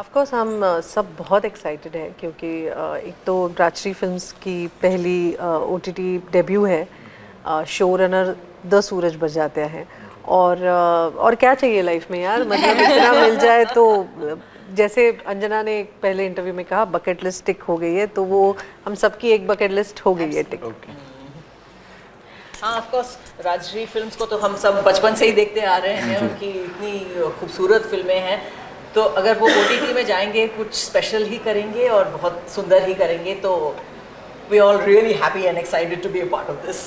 Of course हम सब बहुत एक्साइटेड हैं क्योंकि एक तो राजश्री फिल्म्स की पहली ओटीटी डेब्यू है। शो रनर द सूरज बरजात्या है और क्या चाहिए लाइफ में यार, मतलब इतना मिल जाए तो जैसे अंजना ने पहले इंटरव्यू में कहा बकेट लिस्ट टिक हो गई है, तो वो हम सबकी एक बकेट लिस्ट हो गई है टिक। हाँ ऑफ कोर्स राजश्री फिल्म्स को तो हम सब बचपन से ही देखते आ रहे हैं, उनकी इतनी खूबसूरत फिल्में हैं, तो अगर वो ओटीटी में जाएंगे कुछ स्पेशल ही करेंगे और बहुत सुंदर ही करेंगे, तो we all really happy and excited to be a part of this.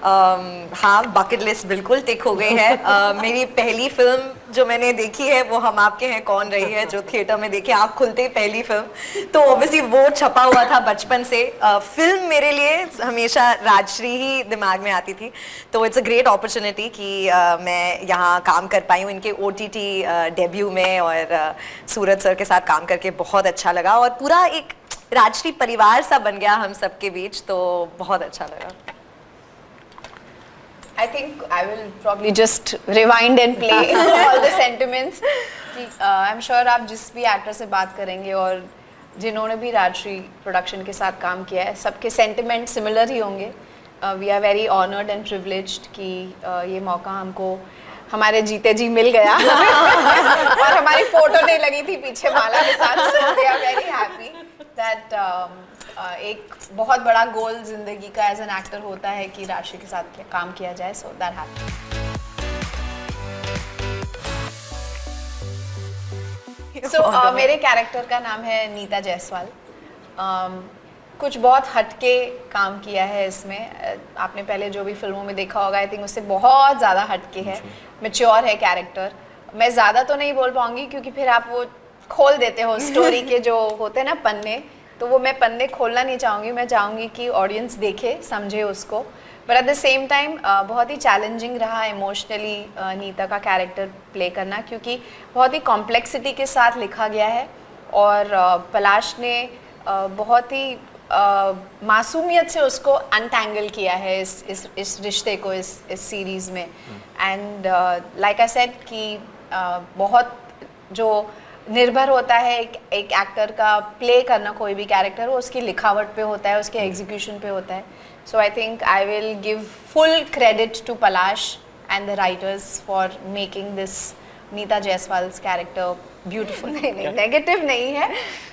हाँ, बकेट लिस्ट बिल्कुल टिक हो गई है। मेरी पहली फिल्म जो मैंने देखी है वो हम आपके हैं कौन रही है, जो थिएटर में देखी आँख खुलते ही पहली फिल्म, तो ऑब्वियसली वो छपा हुआ था बचपन से। फिल्म मेरे लिए हमेशा राजश्री ही दिमाग में आती थी, तो इट्स अ ग्रेट अपॉर्चुनिटी कि मैं यहाँ काम कर पाई हूँ इनके ओटीटी डेब्यू में, और सूरज सर के साथ काम करके बहुत अच्छा लगा और पूरा एक राजश्री परिवार सा बन गया हम सबके बीच, तो बहुत अच्छा लगा। I think I will probably just rewind and play all the sentiments. I'm sure आप जिस भी एक्टर से बात करेंगे और जिन्होंने भी राजश्री प्रोडक्शन के साथ काम किया है, सबके सेंटिमेंट सिमिलर ही होंगे। We are very honoured and privileged कि ये मौका हमको हमारे जीते जी मिल गया और हमारी फोटो नहीं लगी थी पीछे माला के साथ, so we are very happy that एक बहुत बड़ा गोल जिंदगी का एज एन एक्टर होता है कि राशि के साथ काम किया जाए, सो दैट हैपेंड। सो मेरे कैरेक्टर का नाम है नीता जायसवाल। कुछ बहुत हटके काम किया है इसमें। आपने पहले जो भी फिल्मों में देखा होगा, आई थिंक उससे बहुत ज़्यादा हटके है, मैच्योर है कैरेक्टर। मैं ज़्यादा तो नहीं बोल पाऊंगी क्योंकि फिर आप वो खोल देते हो स्टोरी के जो होते हैं ना पन्ने, तो वो मैं पन्ने खोलना नहीं चाहूँगी। मैं चाहूँगी कि ऑडियंस देखे समझे उसको, but at the same time बहुत ही चैलेंजिंग रहा इमोशनली नीता का कैरेक्टर प्ले करना, क्योंकि बहुत ही कॉम्प्लेक्सिटी के साथ लिखा गया है और पलाश ने बहुत ही मासूमियत से उसको अनटैंगल किया है इस रिश्ते को इस सीरीज़ में। एंड लाइक आई सेड कि बहुत जो निर्भर होता है एक एक्टर का प्ले करना, कोई भी कैरेक्टर हो, उसकी लिखावट पे होता है, उसके एग्जीक्यूशन पे होता है। So I think I will give full credit to Palash and the writers for making this Neeta Jaiswal's character beautiful. नहीं, नेगेटिव नहीं है,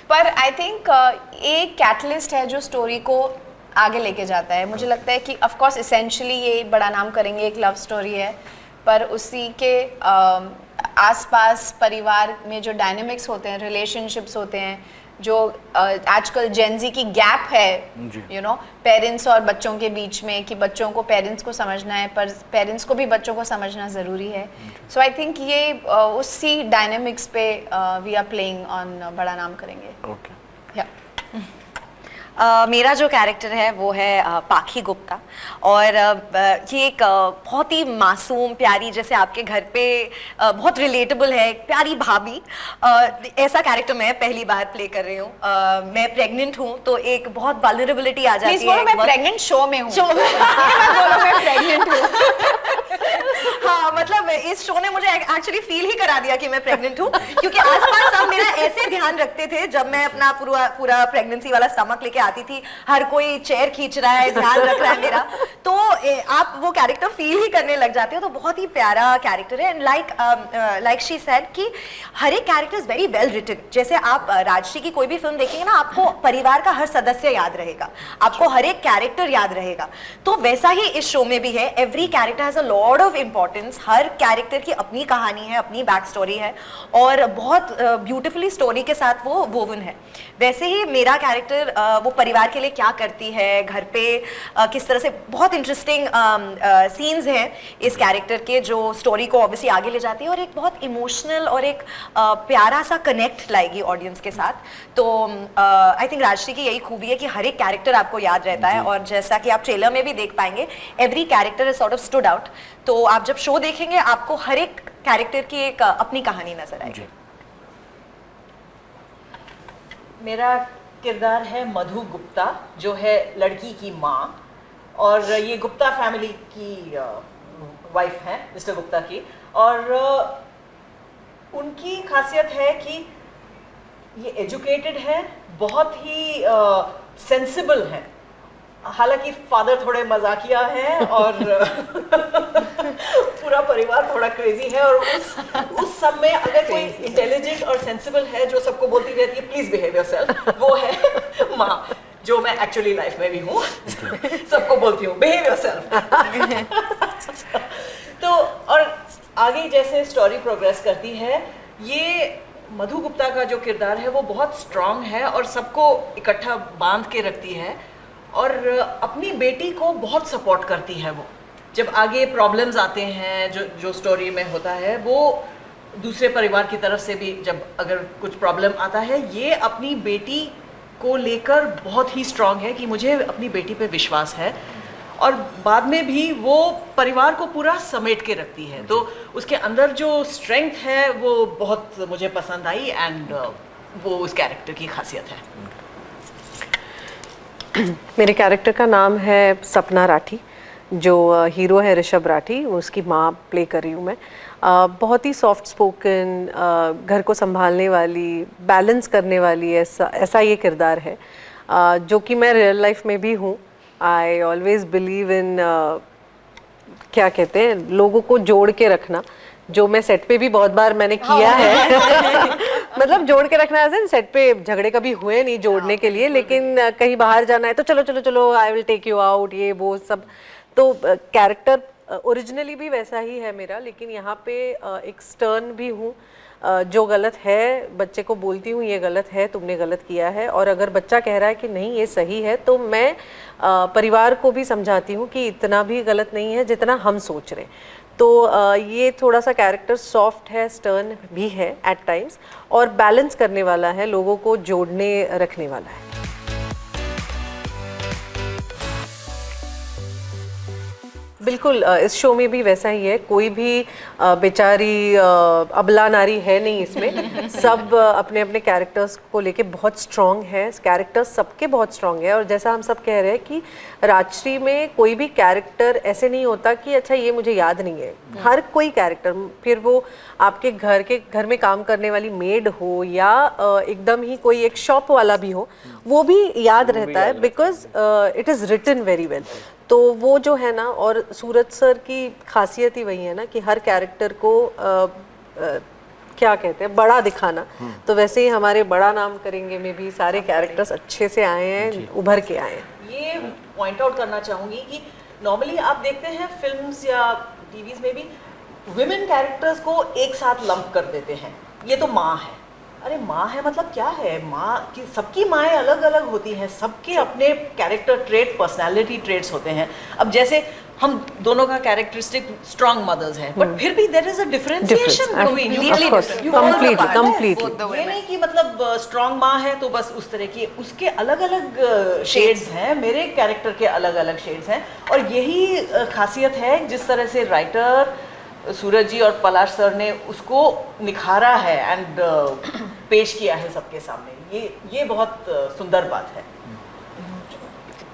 पर आई थिंक एक कैटलिस्ट है जो स्टोरी को आगे लेके जाता है। मुझे लगता है कि ऑफ कोर्स इसेंशियली ये बड़ा नाम करेंगे, एक लव स्टोरी है, पर उसी के आसपास परिवार में जो डायनेमिक्स होते हैं, रिलेशनशिप्स होते हैं, जो आजकल जेनजी की गैप है यू नो पेरेंट्स और बच्चों के बीच में, कि बच्चों को पेरेंट्स को समझना है पर पेरेंट्स को भी बच्चों को समझना ज़रूरी है। सो आई थिंक ये उसी डायनेमिक्स पे वी आर प्लेइंग ऑन बड़ा नाम करेंगे। Okay. मेरा जो कैरेक्टर है वो है पाखी गुप्ता, और ये एक बहुत ही मासूम प्यारी, जैसे आपके घर पे बहुत रिलेटेबल है, एक प्यारी भाभी, ऐसा कैरेक्टर मैं पहली बार प्ले कर रही हूँ। मैं प्रेग्नेंट हूँ, तो एक बहुत वल्नरेबिलिटी आ जाती है। मैं प्रेग्नेंट शो में हूँ। मैं प्रेग्नेंट हूँ। हाँ, मतलब इस शो ने मुझे एक्चुअली फील ही करा दिया कि मैं प्रेग्नेंट हूँ, क्योंकि आसपास सब मेरा ऐसे ध्यान रखते थे जब मैं अपना पूरा प्रेगनेंसी वाला स्टमक लेके आती थी, हर कोई चेयर खींच रहा है, ध्यान रख रहा है मेरा, तो आप वो कैरेक्टर फील ही करने लग जाते हो। तो बहुत ही प्यारा कैरेक्टर है, एंड लाइक शी सेड कि हर एक character is very well written. जैसे आप राजश्री की कोई भी फिल्म देखेंगे ना, आपको परिवार का हर सदस्य याद रहेगा, आपको हर एक कैरेक्टर याद रहेगा, तो वैसा ही इस शो में भी है। Every character has a lot of importance, her character की अपनी कहानी है, अपनी बैक स्टोरी है, और बहुत ब्यूटिफुली स्टोरी के साथ वो वोवन है। वैसे ही मेरा कैरेक्टर वो परिवार के लिए क्या करती है, घर पे किस तरह से, बहुत इंटरेस्टिंग सीन्स हैं इस कैरेक्टर के जो स्टोरी को ऑब्वियसली आगे ले जाती है, और एक बहुत इमोशनल और एक प्यारा सा कनेक्ट लाएगी ऑडियंस के साथ। तो आई थिंक राजश्री की यही खूबी है कि हर एक कैरेक्टर आपको याद रहता है, और जैसा कि आप ट्रेलर में भी देख पाएंगे, every character is sort of stood out. तो आप जब शो देखेंगे आपको हर एक कैरेक्टर की एक अपनी कहानी नजर आएगी। मेरा किरदार है मधु गुप्ता, जो है लड़की की माँ, और ये गुप्ता फैमिली की वाइफ है मिस्टर गुप्ता की। और उनकी खासियत है कि ये एजुकेटेड है, बहुत ही सेंसिबल है। हालांकि फादर थोड़े मजाकिया हैं और पूरा परिवार थोड़ा क्रेजी है, और उस सब में अगर कोई इंटेलिजेंट और सेंसिबल है जो सबको बोलती रहती है प्लीज बिहेव योरसेल्फ, वो है माँ, जो मैं एक्चुअली लाइफ में भी हूँ। सबको बोलती हूँ बिहेव योरसेल्फ। तो और आगे जैसे स्टोरी प्रोग्रेस करती है, ये मधु गुप्ता का जो किरदार है वो बहुत स्ट्रांग है और सबको इकट्ठा बांध के रखती है, और अपनी बेटी को बहुत सपोर्ट करती है। वो जब आगे प्रॉब्लम्स आते हैं जो स्टोरी में होता है, वो दूसरे परिवार की तरफ से भी जब अगर कुछ प्रॉब्लम आता है, ये अपनी बेटी को लेकर बहुत ही स्ट्रांग है कि मुझे अपनी बेटी पे विश्वास है, और बाद में भी वो परिवार को पूरा समेट के रखती है। तो उसके अंदर जो स्ट्रेंथ है वो बहुत मुझे पसंद आई, एंड वो उस कैरेक्टर की खासियत है। मेरे कैरेक्टर का नाम है सपना राठी, जो हीरो है ऋषभ राठी, उसकी माँ प्ले कर रही हूँ मैं। बहुत ही सॉफ्ट स्पोकन, घर को संभालने वाली, बैलेंस करने वाली, ऐसा ये किरदार है जो कि मैं रियल लाइफ में भी हूँ। आई ऑलवेज बिलीव इन क्या कहते हैं, लोगों को जोड़ के रखना, जो मैं सेट पे भी बहुत बार मैंने किया है। मतलब जोड़ के रखना है, सेट पे झगड़े कभी हुए नहीं जोड़ने के लिए, लेकिन कहीं बाहर जाना है तो चलो चलो चलो I will take you out, ये वो सब। तो कैरेक्टर ओरिजिनली भी वैसा ही है मेरा, लेकिन यहाँ पे एक स्टर्न भी हूँ। जो गलत है बच्चे को बोलती हूँ ये गलत है, तुमने गलत किया है, और अगर बच्चा कह रहा है कि नहीं ये सही है, तो मैं परिवार को भी समझाती हूँ कि इतना भी गलत नहीं है जितना हम सोच रहे हैं। तो ये थोड़ा सा कैरेक्टर सॉफ्ट है, स्टर्न भी है एट टाइम्स, और बैलेंस करने वाला है, लोगों को जोड़ने रखने वाला है। बिल्कुल, इस शो में भी वैसा ही है, कोई भी बेचारी अबला नारी है नहीं इसमें। सब अपने अपने कैरेक्टर्स को लेके बहुत स्ट्रॉन्ग है, कैरेक्टर्स सबके बहुत स्ट्रॉन्ग है। और जैसा हम सब कह रहे हैं कि राजश्री में कोई भी कैरेक्टर ऐसे नहीं होता कि अच्छा ये मुझे याद नहीं है। हर कोई कैरेक्टर, फिर वो आपके घर में काम करने वाली मेड हो या एकदम ही कोई एक शॉप वाला भी हो, वो भी याद रहता है, because it is written very well. तो वो जो है ना, और सूरज सर की खासियत ही वही है ना कि हर कैरेक्टर को क्या कहते हैं, बड़ा दिखाना। तो वैसे ही हमारे बड़ा नाम करेंगे में भी सारे कैरेक्टर्स अच्छे से आए हैं, उभर के आए हैं। ये पॉइंट आउट करना चाहूँगी कि नॉर्मली आप देखते हैं फिल्म्स या टीवीज में भी विमेन कैरेक्टर्स को एक साथ लंप कर देते हैं, ये तो माँ है। अरे माँ है मतलब क्या है, माँ की सबकी माएँ अलग अलग होती हैं, सबके अपने कैरेक्टर ट्रेट, पर्सनालिटी ट्रेट्स होते हैं। अब जैसे हम दोनों का कैरेक्टरिस्टिक स्ट्रॉन्ग मदर्स हैं, बट फिर भी there is a differentiation between completely. ये नहीं कि मतलब स्ट्रॉन्ग माँ है तो बस उस तरह की, उसके अलग अलग शेड्स हैं, मेरे कैरेक्टर के अलग अलग शेड्स हैं, और यही खासियत है जिस तरह से राइटर सूरज जी और पलाश सर ने उसको निखारा है एंड पेश किया है सबके सामने। ये बहुत सुंदर बात है।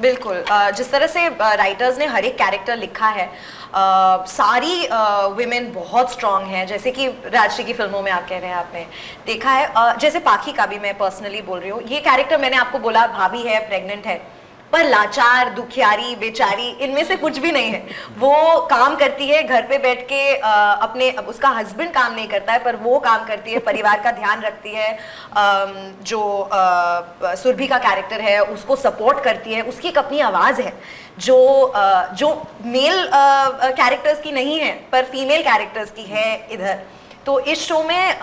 बिल्कुल, जिस तरह से राइटर्स ने हर एक कैरेक्टर लिखा है, सारी विमेन बहुत स्ट्रांग हैं। जैसे कि राजश्री की फिल्मों में आप कह रहे हैं, आपने देखा है, जैसे पाखी का भी मैं पर्सनली बोल रही हूँ, ये कैरेक्टर मैंने आपको बोला भाभी है, प्रेग्नेंट है, पर लाचार, दुखियारी, बेचारी, इनमें से कुछ भी नहीं है। वो काम करती है घर पे बैठ के, अपने, उसका हस्बैंड काम नहीं करता है पर वो काम करती है, परिवार का ध्यान रखती है। जो सुरभि का कैरेक्टर है उसको सपोर्ट करती है, उसकी एक अपनी आवाज़ है जो मेल कैरेक्टर्स की नहीं है पर फीमेल कैरेक्टर्स की है इधर। तो इस शो में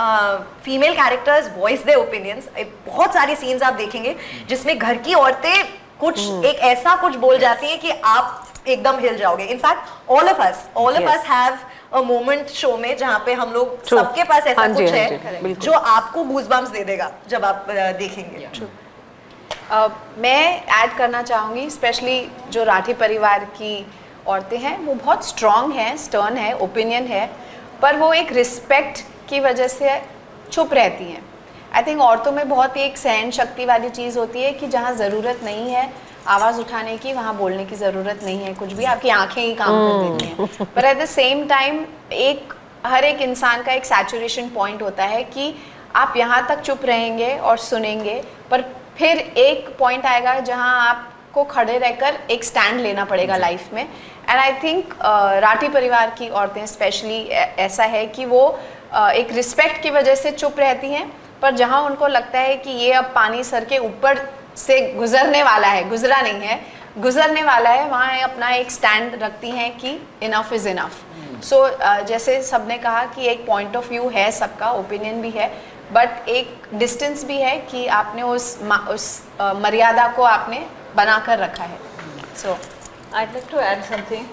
फीमेल कैरेक्टर्स वॉइस दे ओपिनियंस। बहुत सारी सीन्स आप देखेंगे जिसमें घर की औरतें कुछ एक ऐसा कुछ बोल जाती है कि आप एकदम हिल जाओगे। In fact all of us have a moment show में जहाँ पे हम लोग सबके पास ऐसा कुछ है जो आपको गूज़बम्प्स दे देगा जब आप देखेंगे। मैं ऐड करना चाहूँगी, स्पेशली जो राठी परिवार की औरतें हैं वो बहुत स्ट्रॉन्ग हैं, स्टर्न है, ओपिनियन है, पर वो एक रिस्पेक्ट की वजह से चुप रहती हैं। आई थिंक औरतों में बहुत ही एक सहन शक्ति वाली चीज़ होती है कि जहाँ ज़रूरत नहीं है आवाज़ उठाने की, वहाँ बोलने की ज़रूरत नहीं है, कुछ भी आपकी आंखें ही काम कर देती हैं। पर एट द सेम टाइम एक हर एक इंसान का एक सैचुरेशन पॉइंट होता है कि आप यहाँ तक चुप रहेंगे और सुनेंगे, पर फिर एक पॉइंट आएगा जहाँ आपको खड़े रहकर एक स्टैंड लेना पड़ेगा लाइफ में। एंड आई थिंक राठी परिवार की औरतें स्पेशली ऐसा है कि वो एक रिस्पेक्ट की वजह से चुप रहती हैं, पर जहाँ उनको लगता है कि ये अब पानी सर के ऊपर से गुजरने वाला है, गुजरा नहीं है, गुजरने वाला है, वहाँ अपना एक स्टैंड रखती हैं कि इनफ इज़ इनफ। सो जैसे सबने कहा कि एक पॉइंट ऑफ व्यू है, सबका ओपिनियन भी है, बट एक डिस्टेंस भी है कि आपने उस मर्यादा को आपने बनाकर रखा है। सो I'd like to add something.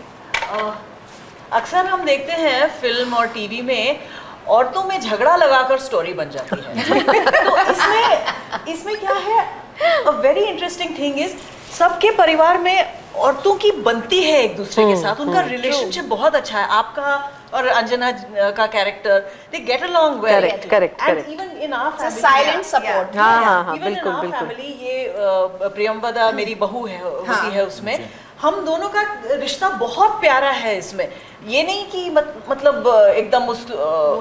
अक्सर हम देखते हैं फिल्म और टीवी में औरतों में झगड़ा लगाकर स्टोरी बन जाती है। तो इसमें क्या है, a very interesting thing is सबके परिवार में औरतों की बनती है एक दूसरे के साथ, उनका रिलेशनशिप बहुत अच्छा है। आपका और अंजना का character, they get along well. Correct. Even in our family silent support. हाँ, इवन इन बिल्कुल, आवर बिल्कुल। फैमिली ये प्रियंवदा मेरी बहू है, होती है उसमें, हम दोनों का रिश्ता बहुत प्यारा है। इसमें ये नहीं कि मतलब एकदम उस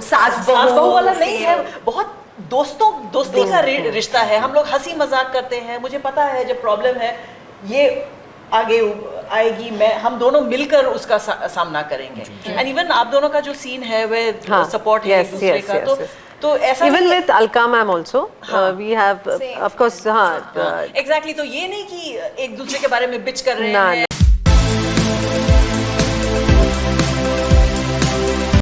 सास बहू वाला नहीं है, बहुत दोस्ती का रिश्ता है। हम लोग हंसी मजाक करते हैं, मुझे पता है जब प्रॉब्लम है ये आगे आएगी, हम दोनों मिलकर उसका सामना करेंगे। एंड इवन आप दोनों का जो सीन है वह सपोर्ट है एक दूसरे का। तो ऐसा even with Alka ma'am also we have of course. हाँ एग्जैक्टली। तो ये नहीं कि एक दूसरे के बारे में बिच कर रहे ना, हैं